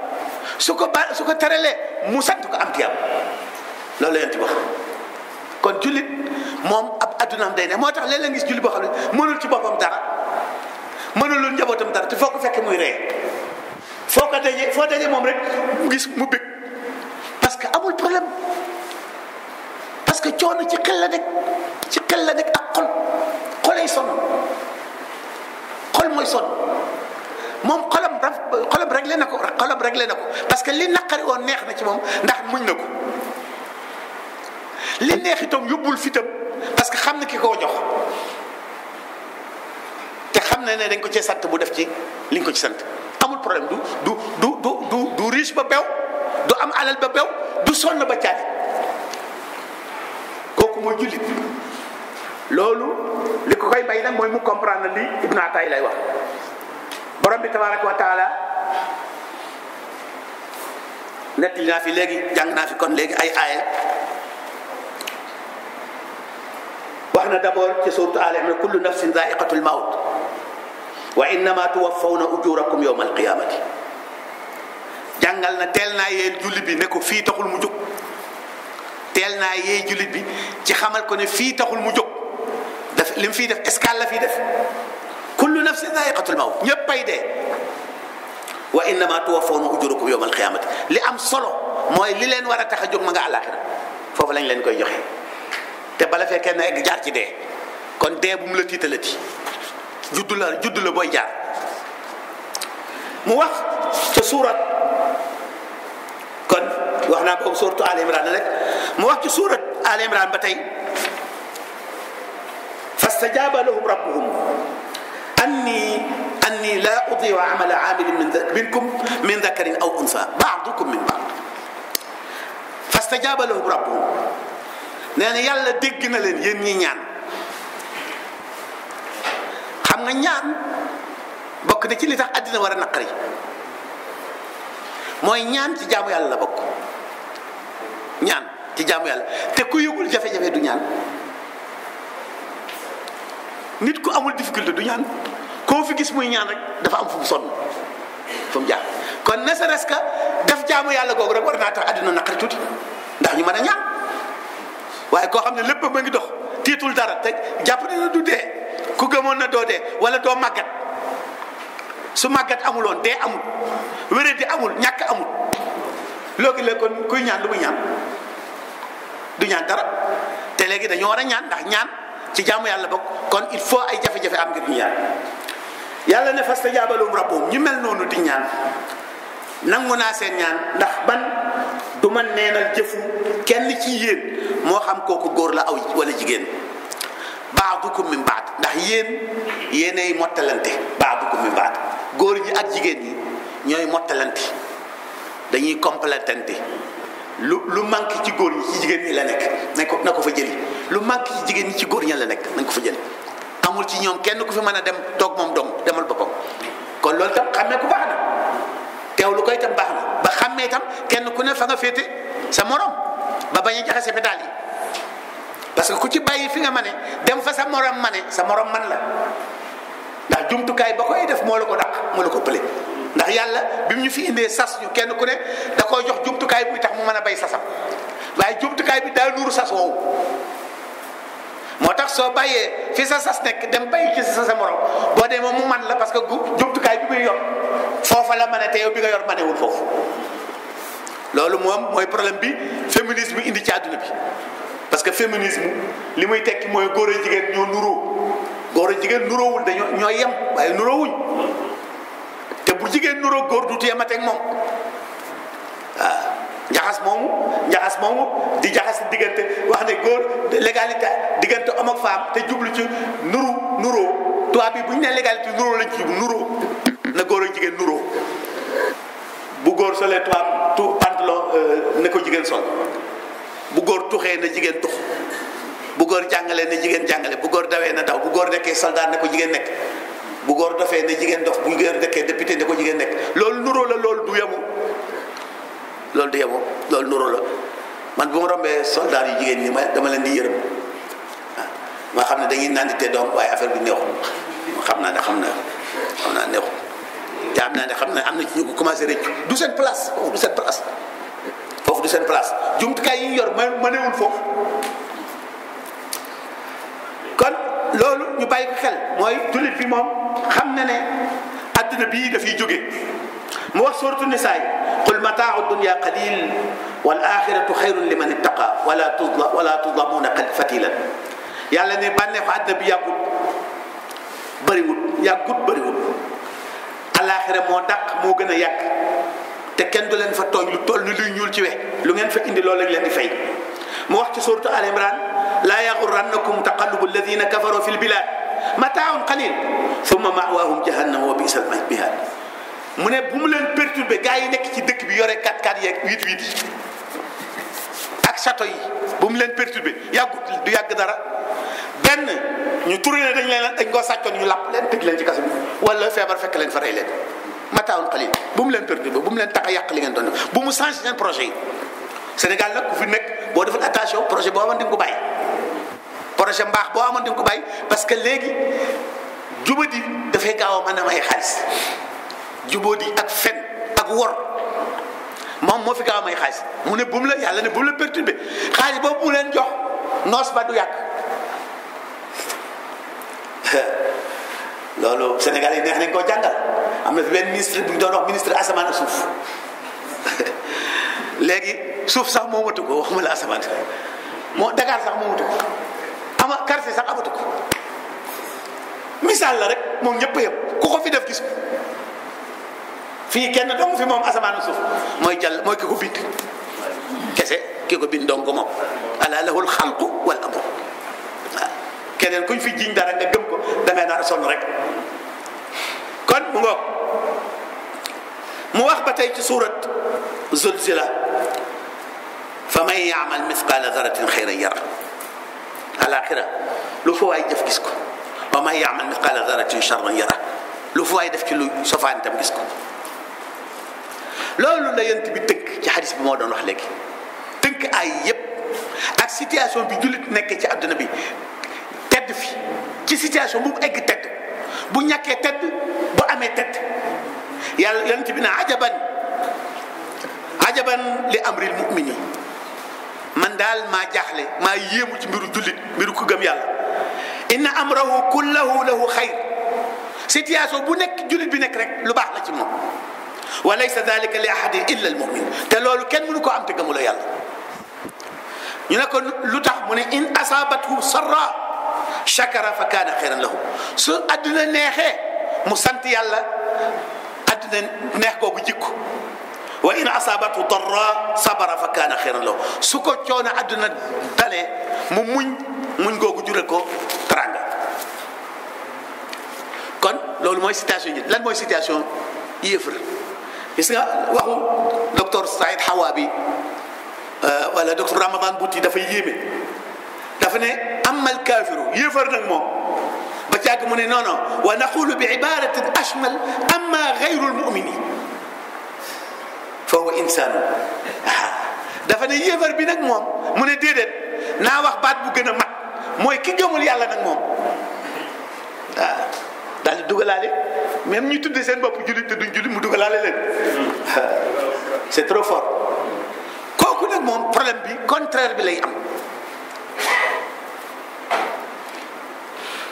su ko teralee mu sant ko am tiyaab loolu la yonent bi wax kon jullit moom ab addunaam day ne moo tax léeg-léeg gis jullit boo xam ne mënul ci boppam dara mënulul njabootam dara te foo ko fekk muy ree foo dajee moom rek gis mu bëgg parce que amul problème parce que coono ci xel la nekk ak xolay sonn xol mooy sonn moom xolam réglé na ko parce que li naqari woon neex na ci moom ndax muñ na ko li neex itam yóbbul fitam parce que xam na ki koo jox te xam na ne dañ ko cee sant bu def ci liñ ko ci sant amul problème du riche ba bew du am alal ba bew du sonn ba caati kooku mooy jullit loolu li ko koy bay nag mooy mu comprendre li Ibn Ataay lay wax borom bi tabaraka wa taala nettali naa fi léegi jàng naa fi kon léegi ay aaya wax na d'abord ci suuratu Aali Imraan kullu nafsin zaa'iqatul mawt wa innama tuwaffawna ujurakum yawma alqiyamati jàngal na teel naa yee jullit bi ne ko fii taxul mu jóg teel naa yee jullit bi ci xamal ko ne fii taxul mu jóg daf li mu fiy def escale la fiy def kullu nafsin zaa'iqatul mawt ñëppay dee wa innama tuwaffawna ujurakum yawma alqiyamati li am solo mooy li leen war a tax a jóg ma nga àllaaxira foofu lañ leen koy joxe te bala fee kenn egg jaar ci dee kon dee bu mu la tiitalati juddu la booy jaar mu wax ca suurat kon wax naa boobu suuratu Aali Imraan rek mu wax ci suurat Aali Imraan ba tey fastajaaba lahum rabbuhum anni laa udii'u amala aamilin minkum min dakarin aw unsaa ba'dukum min ba'd fastajaaba lahum rabbuhum nee na yàlla dégg na leen yéen ñi ñaan xam nga ñaan bokk na ci li tax àddina war a naqari mooy ñaan ci jaamu yàlla la bokk ñaan ci jaamu yàlla te ku yëgul jafe-jafe du ñaan nit ku amul difficulté du ñaan koo fi gis muy ñaan rek dafa am fu mu sonn fu mu jaar kon ne serait-ce que def jaamu yàlla googu rek war naa tax àddina naqari tuuti ndax ñu mën a ñaan waaye koo xam ne lépp ba ngi dox tiitul dara te jàpp na du dee ku gëmoon na doo dee wala doo màggat su màggat amuloon dee amul wéré di amul ñàkk amul loogi la kon kuy ñaan lu muy ñaan du ñaan dara te léegi dañoo war a ñaan ndax ñaan ci jaamu yàlla bokk kon il faut ay jafe-jafe am ngir ñu ñaan yàlla ne fastajaaba lahum rabbuhum ñu mel noonu di ñaan nangu naa seen ñaan ndax ban du man neenal jëfu kenn ci yéen moo xam kooku góor la aw wala jigéen ba'dukum min ba'd ndax yéenay mottalante ba'dukum min ba'd góor ñi ak jigéen ñi ñooy mottalante dañuy complétante lu manqué ci góor ñi ci jigéen ñi la nekk na ko fa jëli lu manqué ci jigéen ñi ci góor ñi la nekk nañ ko fa jëli amul ci ñoom kenn ku fi mën a dem toog moom dong demal boppam kon loolu tam xàmmee ku baax na teewlu koy tam baax na ba xàmmee tam kenn ku ne fa nga féete sa morom ba bañ a jaxase pédale yi parce que ku ci bàyyi fi nga mane dem fa sa morom man la ndax jumtukaay ba koy def moo la ko dàq moo la ko pële ndax yàlla bi mu ñu fi indee sas ñu kenn ku ne da koy jox jumtukaay buy tax mu mën a bay sasam waaye jumtukaay bi daa nuuru sas woowu moo tax soo bàyyee fi sa sas nekk dem bay ci sa morom boo demee mu man la parce que jumtukaay bi muy yor foofa la mën a te yow bi nga yor manewul foofu loolu moom mooy problème bi féminisme indi ci àdduna bi parce que féminisme li muy tekki mooy góor a jigéen ñoo nuroo góor a jigéen nuroowul ñoo yem waaye nuroowuñ te bu jigéen nuroo góor du yemate ak moom waaw njaxas moomu di jaxas diggante wax ne góor légalité diggante homme ak femme te jublu ci nuroo tubaab bi bu ñu nee légalité nuroo lañ ci jublu nuroo na góor ak jigéen nuroo bu góor solee tubaab pantalon na ko jigéen sol bu góor tuxee na jigéen tux bu góor jàngalee na jigéen jàngale bu góor dawee na daw bu góor nekkee soldat ne ko jigéen nekk bu góor dofee na jigéen dof bu góor nekkee député ne ko jigéen nekk loolu nuroo la loolu du yemu loolu nuroo la man bu ma rombee soldat yu jigéen ñi dama leen di yërëm ma xam ne dañuy nandite doom waaye affaire bi neexul xam naa neexul te am na ci ñu ko commencé rëccu du seen place foofu du seen place jumtukaay yi ñu yor mënewul foofu kon loolu ñu bàyyi ko xel mooy jullit bi moom xam na ne adduna bii dafay jóge mu wax suuratu nisaa qul mataau dunya qalil wal axiratu xayrun liman ittaqa wala tuzlamuuna fatilan yàlla ne bànneexu adduna bi yàggut bëriwut alaxira moo dàq moo gën a yàgg te kenn du leen fa tooñ lu toll ni luy ñuul ci we lu ngeen fa indi loolu lañ leen di fay mu wax ci suuratu Al Imran laa yaxurrannakum taqallubu alladina kafaru fi lbilad mataaun qalil thumma mawaahum jahannam wa bi'sal mihaad mu ne bu mu leen perturbé gars yi nekk ci dëkk bi yore 4x4 yeeg 8x8 yi ak château yi bu mu leen perturbé yàggut du yàgg dara benn ñu tourné dañ koo sàccoon ñu làpp leen tëj leen ci kaso bi wala feebar fekk leen fa rey leen mataaun qalil bu mu leen perturbé bu mu leen tax a yàq li ngeen doon def bu mu changé seen projet yi Sénégal nag ku fi nekk boo defal attention projet boo amoon di nga ko bàyyi projet mbaax boo amoon di nga ko bàyyi parce que léegi jubadi dafay gaaw a mën a may xaalis jubadi ak fen ak wor moom moo fi gaaw a may xaalis mu ne bu mu la yàlla ne bu mu la perturbé xaalis boobu mu leen jox noos ba du yàgg loolu Sénégal yi neex nañ koo jàngal am na fi benn ministre bu ñu doon wax ministre asamaan ak suuf léegi suuf sax moo matu ko waxuma la asamaan moo Dakar sax moo matu ko ama quartier sax amatu ko misaal la rek moom ñëpp yëpp ku ko fi def gis ko fii kenn dong fi moom asamaan suuf mooy jàll mooy ki ko bind kese ki ko bind dong moom ala lahul xalqu wal amru waaw keneen kuñ fi jiñ dara nga gëm ko damay nar a sonn rek kon mu ngoog mu wax ba tey ci suurat Zulzila fa man yaamal mithqaala daratin xayran yara alaxira lu fa waay jëf gis ko wa man yaamal mithqaala daratin charran yara lu fa waay def ci lu sofaan itam gis ko loolu la yent bi tënk ci xadis bi moo doon wax léegi tënk ay yépp ak situation bi jullit nekk ci àdduna bi tedd fi ci situation bu mu egg tedd bu ñàkkee tedd bu amee tedd yàlla yent bi na ajaban li amril mumini man daal maa jaaxle maa yéemu ci mbiru jullit mbiru ku gëm yàlla inna amrahu kullahu lahu xayr situation bu nekk jullit bi nekk rek lu baax la ci moom wa laysa dalika li ahadin illa al mumin te loolu kenn mënu ko am te gëmuloo yàlla ñu ne ko lu tax mu ne in asabathu sarra shakara fa kaana xayran lahu su adduna neexee mu sant yàlla adduna neex googu jikko wa in asabatu darra sabara fa kaana xayran lahu su ko coono adduna dalee mu muñ googu jural ko taranga kon loolu mooy situation yi lan mooy situation yéefar gis nga waxu docteur Saïd Hawabi wala docteur Ramadan Bouti dafay yéeme dafa ne amal kaafiru yéefar nag moom ba càgg mu ne non non wa naqulu bi ibaratin ashmal amma gayru lmumini fa huwa insaanu dafa ne yéefar bi nag moom mu ne déedéet naa wax baat bu gën a mat mooy ki gëmul yàlla nag moom waaw daal di dugalaale même ñu tudde seen bopp jullit te duñ jullit mu dugalaale leen c'est trop fort kooku nag moom problème bi contraire bi lay am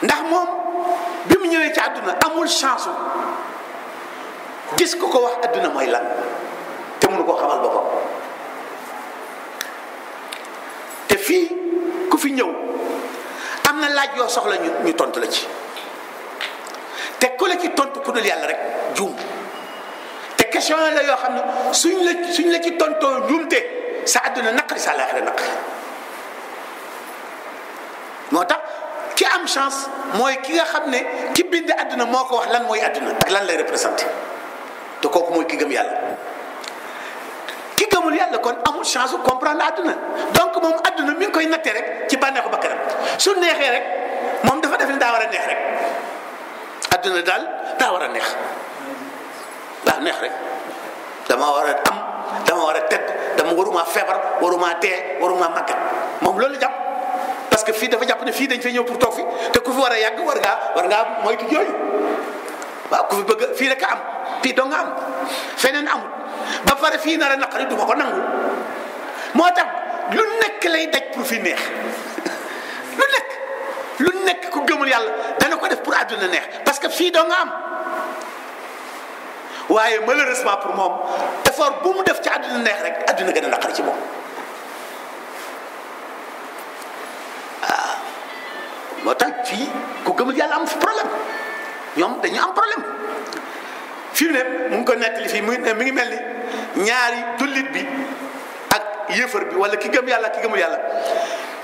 ndax moom bi mu ñëwee ci àdduna amul chance gis ko wax àdduna mooy lan te mënu koo xamal boppam te fii ku fi ñëw am na laaj yoo soxla ñu tontu la ci te ku la ci tontu ku dul yàlla rek juum te question la yoo xam ne suñ la ci tontoo juumte sa àdduna naqari sa àllaaxira naqari moo tax ki am chance mooy ki nga xam ne ki bind àdduna moo ko wax lan mooy àdduna ak lan lay représenté te kooku mooy ki gëm yàlla ki gëmul yàlla kon amul chance comprendre àdduna donc moom àdduna mi ngi koy nattee rek ci bànneexu bakkanam su neexee rek moom dafa def ni daa war a neex rek àdduna daal daa war a neex daa neex rek dama war a am dama war a tedd dama waruma feebar waruma dee waruma màggat moom loolu la jàpp parce que fii dafa jàpp ne fii dañ fay ñëw pour toog fi te ku fi war a yàgg war ngaa moytu yooyu waaw ku fi bëgg fii rek a am fii doo nga am feneen amul ba pare fii nar a naqari du ma ko nangu moo tax lu nekk lay daj pour fi neex lu nekk lu nekk ku gëmul yàlla dana ko def pour àdduna neex parce que fii doo nga am. waaye malheureusement pour moom effort bu mu def ci àdduna neex rek àdduna gën a naqari ci moom. waaw moo tax fii ku gëmul yàlla am fi problème ñoom dañu am problème fi mu ne mu ngi ko nettali fii mi ngi mel ni ñaari jullit bi ak yëfër bi wala ki gëm yàlla ki gëmul yàlla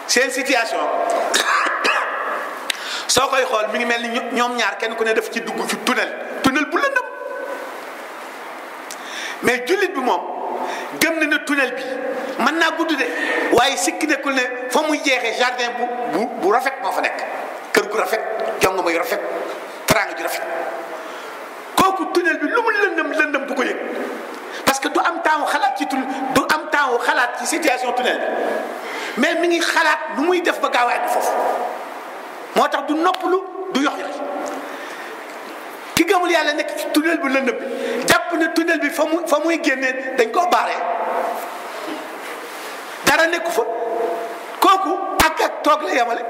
seen situation soo koy xool mi ngi mel ni ñoom ñaar kenn ku ne def ci dugg ci tunnel bu lëndëm mais jullit bi moom gëm na ne tunnel bi mën naa gudd de waaye sikki nekkul ne fa muy jeexee jardin bu rafet moo fa nekk kër gu rafet jongo may rafet teraanga ju rafet kooku tunnel bi lu mu lëndëm du ko yëg parce que du am temps xalaat ci du am temps xalaat ci situation tunnel bi mais mi ngi xalaat nu muy def ba gaaw a àgg foofu moo tax du noppalu du yox yox ki gëmul yàlla nekk ci tunnel bu lëndëm bi jàpp ne tunnel bi fa muy génnee dañ koo baaree dara nekku fa kooku ak toog la yemale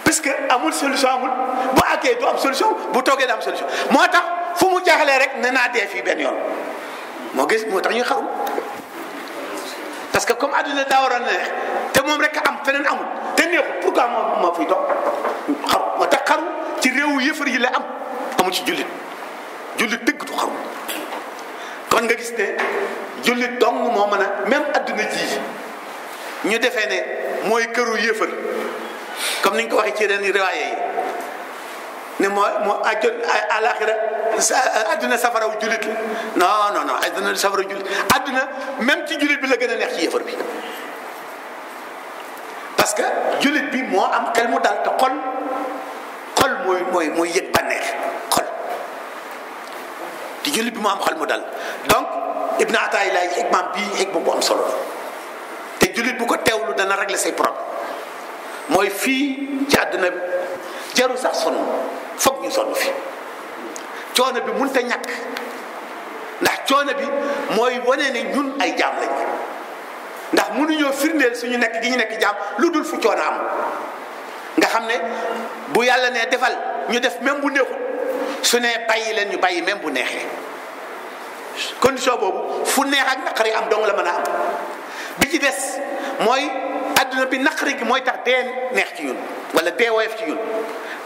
parce que amul solution amul bu àggee du am solution bu toogee da am solution moo tax fu mu jaaxlee rek ne naa dee fii benn yoon moo tax ñuy xaru parce que comme àdduna daa waroon na neex te moom rek am feneen amul te neexul pourquoi moo fiy dox xaru moo tax xaru ci réewu yëfar yi la am amul ci jullit dëgg du xaru kon nga gis ne jullit dong moo mën a même adduna ji ñu defee ne mooy këru yëfar comme ni ñu ko waxee ci yeneen riwaaye yi ne moo alaxira adduna safaraw jullit la non adduna safaraw jullit adduna même ci jullit bi la gën a neex ci yëfar bi parce que jullit bi moo am xel mu dal te xol mooy yëg bànneex xol te jullit bi moo am xel mu dal donc Ibn Ataillah xikmaam bii xikma bu am solo la te jullit bu ko teewlu dana régler say problème mooy fii ci àdduna bi jaru sax sonn foog ñu sonn fi coono bi mënut a ñàkk ndax coono bi mooy wane ne ñun ay jaam lañ ndax mënuñoo firndeel suñu nekk gi ñu nekk jaam lu dul fu coono am nga xam ne bu yàlla ne defal ñu def même bu neexul su ne bàyyi leen ñu bàyyi même bu neexee condition boobu fu neex ak naqari am dong la mën a am bi ci des mooy adduna bi naqari gi mooy tax dee neex ci ñun wala dee woyof ci ñun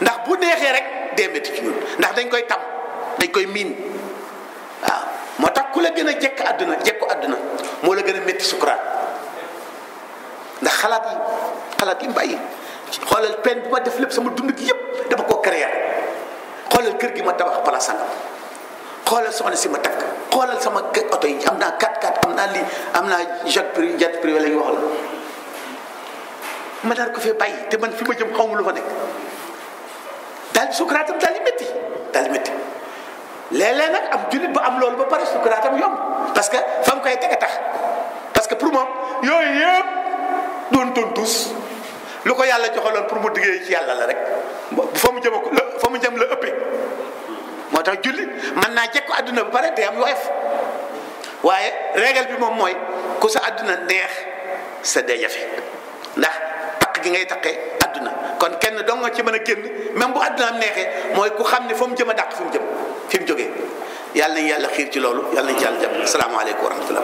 ndax bu neexee rek dee métti ci ñun ndax dañ koy tam dañ koy miin waaw moo tax ku la gën a jekku adduna moo la gën a métti sukuraat ndax xalaat yi mbàyyi xoolal peine bi ma def lépp sama dund gi yëpp dama koo créer xoolal kër gi ma tabax pala sangam xoolal soxna si ma takk xoolal sama oto yi am naa 4x4 am naa lii am naa jet privé la ñu wax la ma daal ko fee bàyyi te man fi ma jëm xaw ma lu fa nekk daal sukuraatam daal di métti léeg-léeg nag am jullit ba am loolu ba pare sukuraatam yomb parce que fa mu koy teg a tax parce que pour moom yooyu yëpp doon tus lu ko yàlla joxaloon pour mu diggee ci yàlla la rek fa mu jëm la ëppee moo tax jullit mën naa jekku àdduna ba pare te am woyof waaye régal bi moom mooy ku sa àdduna neex sa dee jafe ndax takk gi ngay takkee àdduna kon kenn dong nga ci mën a génn même bu àdduna am neexee mooy ku xam ne fa mu jëm a dàq fi mu jógee yàlla nañu yàlla xiir ci loolu yàlla nañu ci yàlla jàpp asalaamaaleykum wa rahmatullah